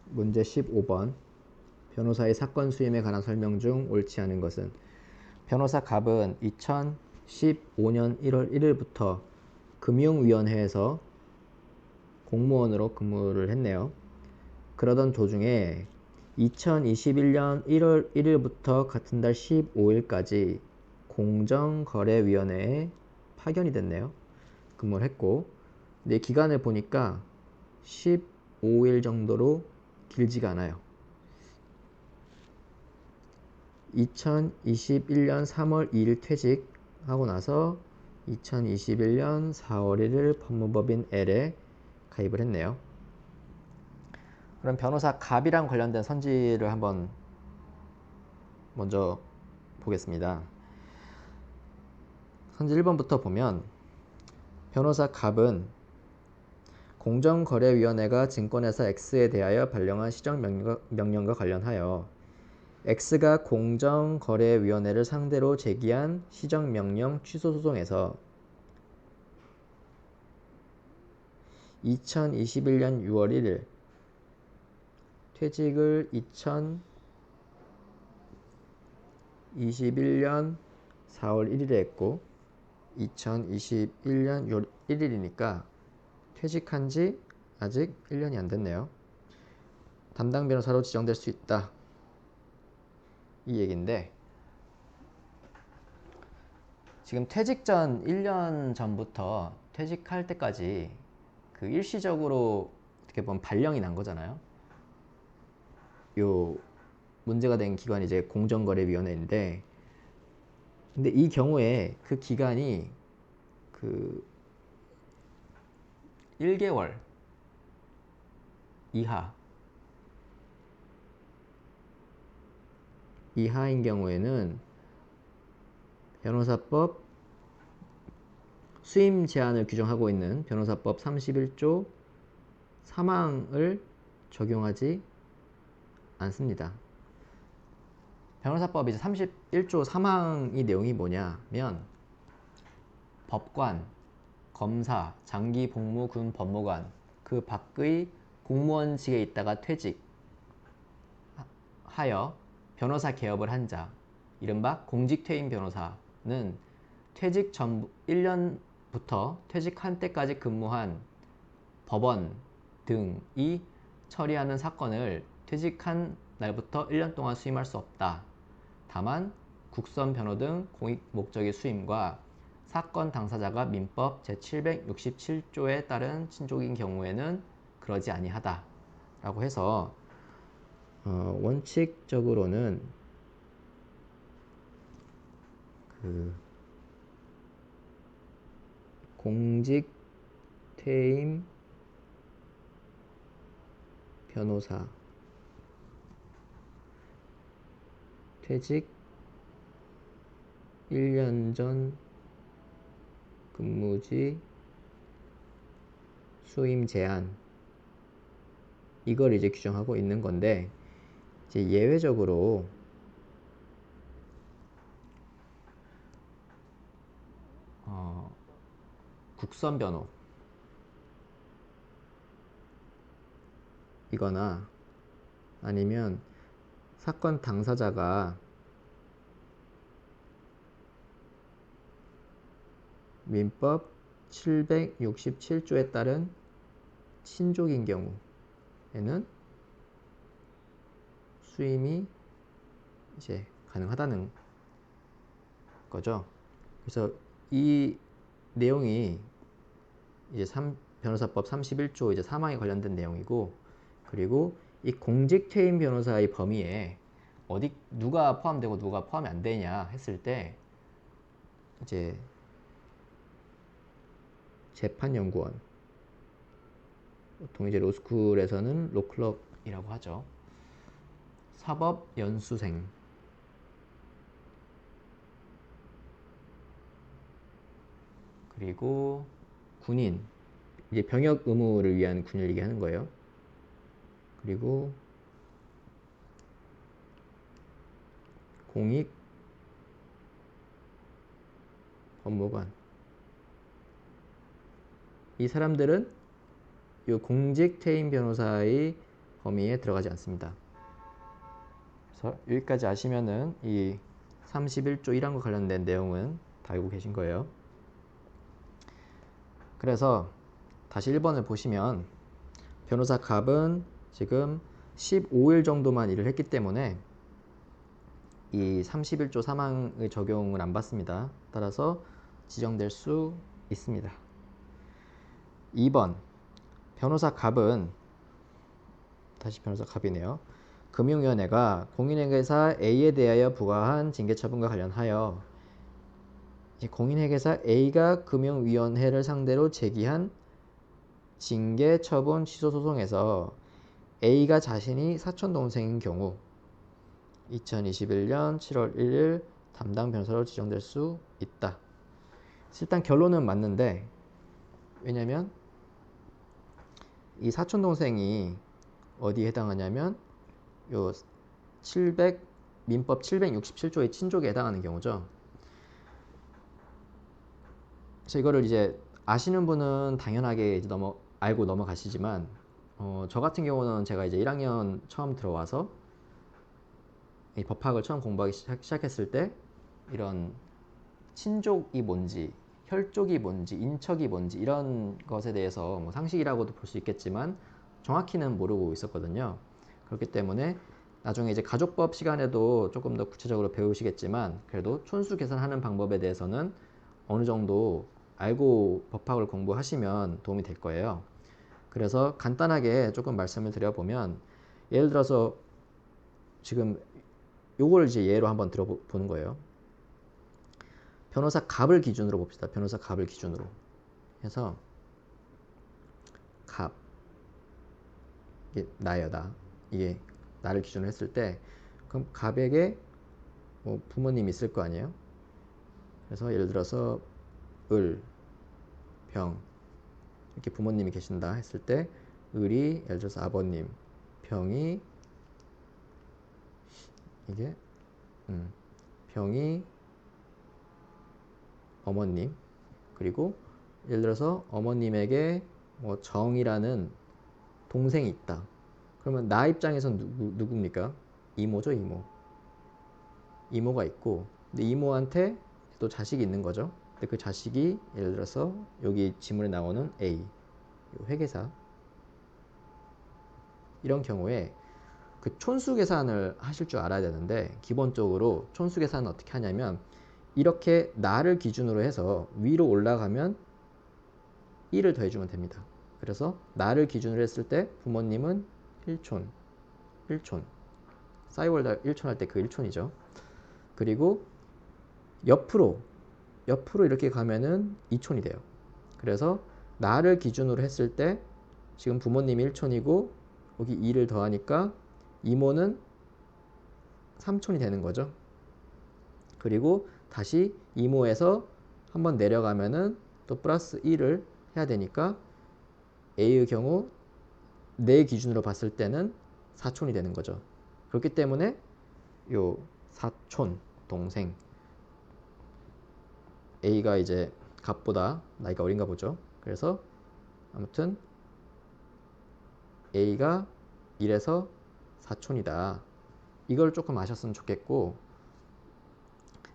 문제 15번. 변호사의 사건 수임에 관한 설명 중 옳지 않은 것은? 변호사 갑은 2015년 1월 1일부터 금융위원회에서 공무원으로 근무를 했네요. 그러던 도중에 2021년 1월 1일부터 같은 달 15일까지 공정거래위원회에 파견이 됐네요. 근무를 했고, 근데 기간을 보니까 15일 정도로 길지가 않아요. 2021년 3월 2일 퇴직하고 나서 2021년 4월 1일 법무법인 L에 가입을 했네요. 그럼 변호사 갑이랑 관련된 선지를 한번 먼저 보겠습니다. 선지 1번부터 보면 변호사 갑은 공정거래위원회가 증권회사 X에 대하여 발령한 시정명령과 관련하여 X가 공정거래위원회를 상대로 제기한 시정명령 취소소송에서 2021년 6월 1일 퇴직을 2021년 4월 1일에 했고 2021년 6월 1일이니까 퇴직한 지 아직 1년이 안 됐네요. 담당 변호사로 지정될 수 있다. 이 얘기인데, 지금 퇴직 전 1년 전부터 퇴직할 때까지 그 일시적으로 어떻게 보면 발령이 난 거잖아요. 요 문제가 된 기관이 이제 공정거래위원회인데, 근데 이 경우에 그 기간이 그 1개월 이하인 경우에는 변호사법 수임 제한을 규정하고 있는 변호사법 31조 3항을 적용하지 않습니다. 변호사법 이제 31조 3항의 내용이 뭐냐면 법관, 검사, 장기 복무 군 법무관 그 밖의 공무원직에 있다가 퇴직하여 변호사 개업을 한 자, 이른바 공직퇴임 변호사는 퇴직 전 1년부터 퇴직한 때까지 근무한 법원 등이 처리하는 사건을 퇴직한 날부터 1년 동안 수임할 수 없다. 다만 국선 변호 등 공익 목적의 수임과 사건 당사자가 민법 제767조에 따른 친족인 경우에는 그러지 아니하다 라고 해서 원칙적으로는 그 공직퇴임 변호사 퇴직 1년 전 근무지 수임 제한 이걸 이제 규정하고 있는 건데, 이제 예외적으로 국선 변호 이거나 아니면 사건 당사자가 민법 767조에 따른 친족인 경우에는 수임이 이제 가능하다는 거죠. 그래서 이 내용이 이제 변호사법 31조 이제 사망에 관련된 내용이고, 그리고 이 공직퇴임 변호사의 범위에 누가 포함되고 누가 포함이 안 되냐 했을 때 이제 재판연구원, 보통 이제 로스쿨에서는 로클럽이라고 하죠. 사법연수생, 그리고 군인, 이제 병역 의무를 위한 군인을 얘기하는 거예요. 그리고 공익 법무관, 이 사람들은 이 공직퇴임 변호사의 범위에 들어가지 않습니다. 그래서 여기까지 아시면은 이 31조 1항과 관련된 내용은 다 알고 계신 거예요. 그래서 다시 1번을 보시면 변호사 갑은 지금 15일 정도만 일을 했기 때문에 이 31조 3항의 적용을 안 받습니다. 따라서 지정될 수 있습니다. 2번 변호사 갑은 다시 변호사 갑이네요. 금융위원회가 공인회계사 A에 대하여 부과한 징계처분과 관련하여 공인회계사 A가 금융위원회를 상대로 제기한 징계처분 취소 소송에서 A가 자신이 사촌동생인 경우 2021년 7월 1일 담당 변호사로 지정될 수 있다. 일단 결론은 맞는데 왜냐면 이 사촌동생이 어디에 해당하냐면 요 민법 767조의 친족에 해당하는 경우죠. 그래서 이거를 이제 아시는 분은 당연하게 이제 알고 넘어가시지만 저 같은 경우는 제가 이제 1학년 처음 들어와서 이 법학을 처음 공부하기 시작했을 때 이런 친족이 뭔지, 혈족이 뭔지, 인척이 뭔지 이런 것에 대해서 뭐 상식이라고도 볼 수 있겠지만 정확히는 모르고 있었거든요. 그렇기 때문에 나중에 이제 가족법 시간에도 조금 더 구체적으로 배우시겠지만 그래도 촌수 계산하는 방법에 대해서는 어느 정도 알고 법학을 공부하시면 도움이 될 거예요. 그래서 간단하게 조금 말씀을 드려보면 예를 들어서 지금 요걸 이제 예로 한번 들어보는 거예요. 변호사 갑을 기준으로 봅시다. 변호사 갑을 기준으로 해서 갑 이게 나예요. 이게 나를 기준으로 했을 때 그럼 갑에게 뭐 부모님이 있을 거 아니에요. 그래서 예를 들어서 을, 병 이렇게 부모님이 계신다 했을 때 을이 예를 들어서 아버님, 병이 이게 병이 어머님, 그리고 예를 들어서 어머님에게 뭐 정이라는 동생이 있다. 그러면 나 입장에선 누굽니까? 이모죠, 이모. 이모가 있고, 근데 이모한테 또 자식이 있는 거죠. 근데 그 자식이 예를 들어서 여기 지문에 나오는 A, 회계사. 이런 경우에 그 촌수 계산을 하실 줄 알아야 되는데 기본적으로 촌수 계산은 어떻게 하냐면 이렇게 나를 기준으로 해서 위로 올라가면 1을 더해주면 됩니다. 그래서 나를 기준으로 했을 때 부모님은 1촌, 1촌. 싸이월드 1촌 할 때 그 1촌이죠. 그리고 옆으로 이렇게 가면은 2촌이 돼요. 그래서 나를 기준으로 했을 때 지금 부모님이 1촌이고 여기 2를 더하니까 이모는 3촌이 되는 거죠. 그리고 다시 이모에서 한번 내려가면은 또 플러스 1을 해야 되니까 A의 경우 내 기준으로 봤을 때는 4촌이 되는 거죠. 그렇기 때문에 요 사촌 동생 A가 이제 갑보다 나이가 어린가 보죠. 그래서 아무튼 A가 1에서 사촌이다. 이걸 조금 아셨으면 좋겠고,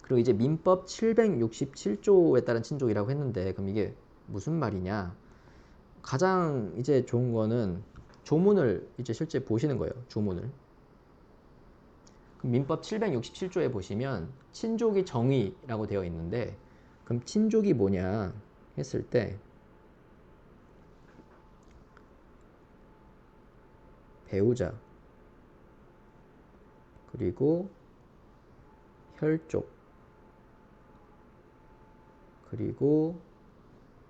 그리고 이제 민법 767조에 따른 친족이라고 했는데 그럼 이게 무슨 말이냐? 가장 이제 좋은 거는 조문을 이제 실제 보시는 거예요. 조문을. 민법 767조에 보시면 친족이 정의라고 되어 있는데 그럼 친족이 뭐냐 했을 때 배우자 그리고 혈족 그리고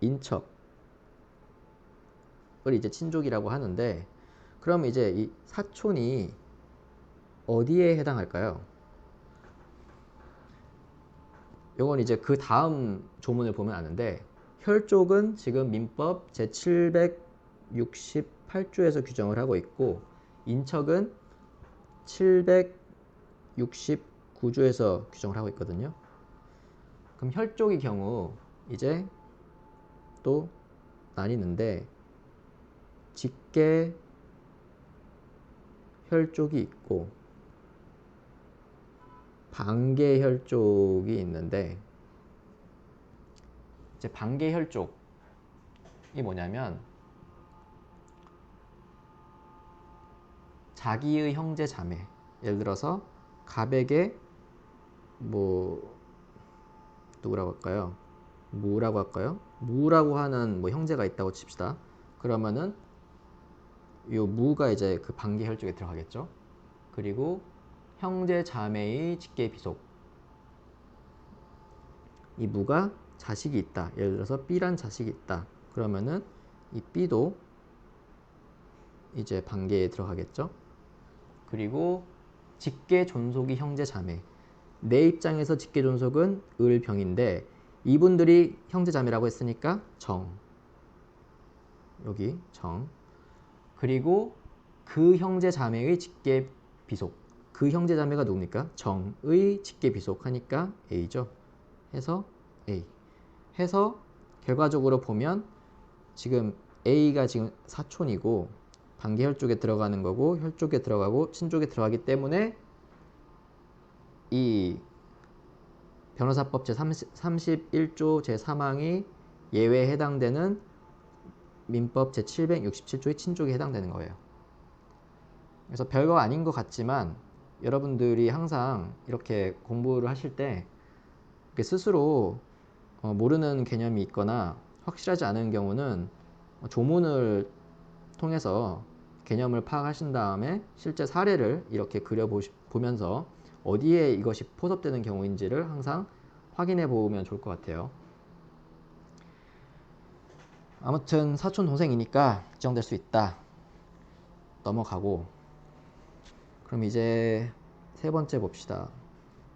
인척을 이제 친족이라고 하는데 그럼 이제 이 사촌이 어디에 해당할까요? 요건 이제 그 다음 조문을 보면 아는데 혈족은 지금 민법 제768조에서 규정을 하고 있고 인척은 769조에서 규정을 하고 있거든요. 그럼 혈족의 경우 이제 또 나뉘는데 직계 혈족이 있고 반개혈족이 있는데, 이제 반개혈족이 뭐냐면 자기의 형제 자매, 예를 들어서 갑에게 뭐 누구라고 할까요? 무라고 할까요? 무라고 하는 뭐 형제가 있다고 칩시다. 그러면은 요 무가 이제 그 반개혈족에 들어가겠죠. 그리고 형제 자매의 직계 비속, 이 무가 자식이 있다. 예를 들어서 B란 자식이 있다. 그러면은 이 B도 이제 반개에 들어가겠죠. 그리고 직계 존속이 형제 자매, 내 입장에서 직계 존속은 을 병인데 이분들이 형제 자매라고 했으니까 정, 여기 정. 그리고 그 형제 자매의 직계 비속, 그 형제 자매가 누굽니까? 정의 직계 비속 하니까 A죠. 해서 A. 해서 결과적으로 보면 지금 A가 지금 사촌이고 반개혈족에 들어가는 거고 혈족에 들어가고 친족에 들어가기 때문에 이 변호사법 제31조 제3항이 예외에 해당되는 민법 제767조의 친족에 해당되는 거예요. 그래서 별거 아닌 것 같지만 여러분들이 항상 이렇게 공부를 하실 때 스스로 모르는 개념이 있거나 확실하지 않은 경우는 조문을 통해서 개념을 파악하신 다음에 실제 사례를 이렇게 그려보면서 어디에 이것이 포섭되는 경우인지를 항상 확인해 보면 좋을 것 같아요. 아무튼 사촌 동생이니까 지정될 수 있다. 넘어가고, 그럼 이제 세 번째 봅시다.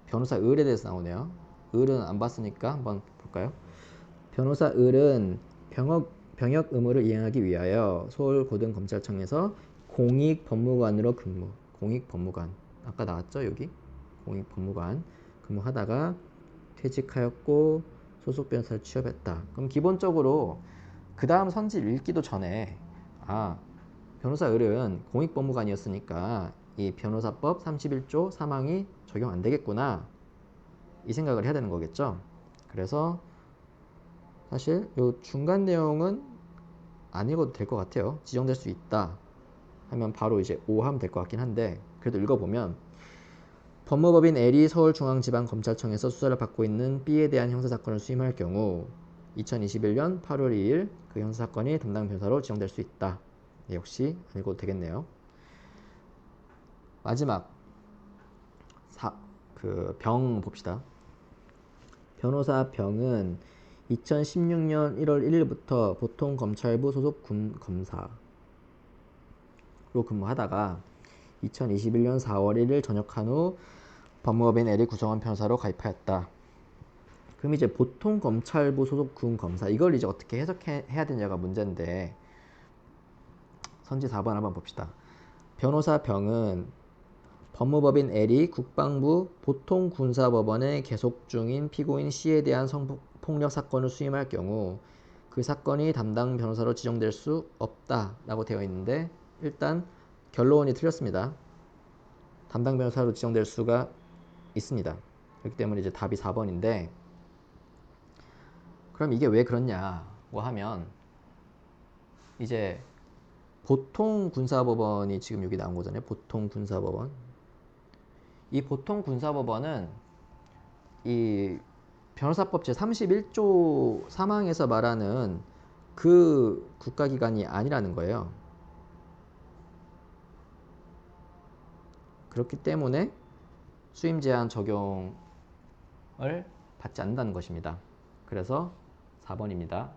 변호사 을에 대해서 나오네요. 을은 안 봤으니까 한번 볼까요? 변호사 을은 병역 의무를 이행하기 위하여 서울고등검찰청에서 공익법무관으로 근무. 공익법무관. 아까 나왔죠, 여기? 공익법무관 근무하다가 퇴직하였고 소속 변호사를 취업했다. 그럼 기본적으로 그 다음 선지를 읽기도 전에 변호사 을은 공익법무관이었으니까 이 변호사법 31조 3항이 적용 안 되겠구나, 이 생각을 해야 되는 거겠죠. 그래서 사실 이 중간 내용은 안 읽어도 될 것 같아요. 지정될 수 있다 하면 바로 이제 O 하면 될 것 같긴 한데, 그래도 읽어보면 법무법인 L이 서울중앙지방검찰청에서 수사를 받고 있는 B에 대한 형사사건을 수임할 경우 2021년 8월 2일 그 형사사건이 담당 변호사로 지정될 수 있다. 역시 안 읽어도 되겠네요. 마지막 병 봅시다. 변호사 병은 2016년 1월 1일부터 보통검찰부 소속 군검사로 근무하다가 2021년 4월 1일 전역한 후 법무법인 L이 구성원 변호사로 가입하였다. 그럼 이제 보통검찰부 소속 군검사, 이걸 이제 어떻게 해석해야 되냐가 문제인데, 선지 4번 한번 봅시다. 변호사 병은 법무법인 L이 국방부 보통군사법원에 계속 중인 피고인 C에 대한 성폭력 사건을 수임할 경우 그 사건이 담당 변호사로 지정될 수 없다라고 되어 있는데, 일단 결론이 틀렸습니다. 담당 변호사로 지정될 수가 있습니다. 그렇기 때문에 이제 답이 4번인데, 그럼 이게 왜 그렇냐고 하면, 이제 보통군사법원이 지금 여기 나온 거잖아요. 보통군사법원. 이 보통군사법원은 이 변호사법 제31조 3항에서 말하는 그 국가기관이 아니라는 거예요. 그렇기 때문에 수임 제한 적용을 받지 않는다는 것입니다. 그래서 4번입니다.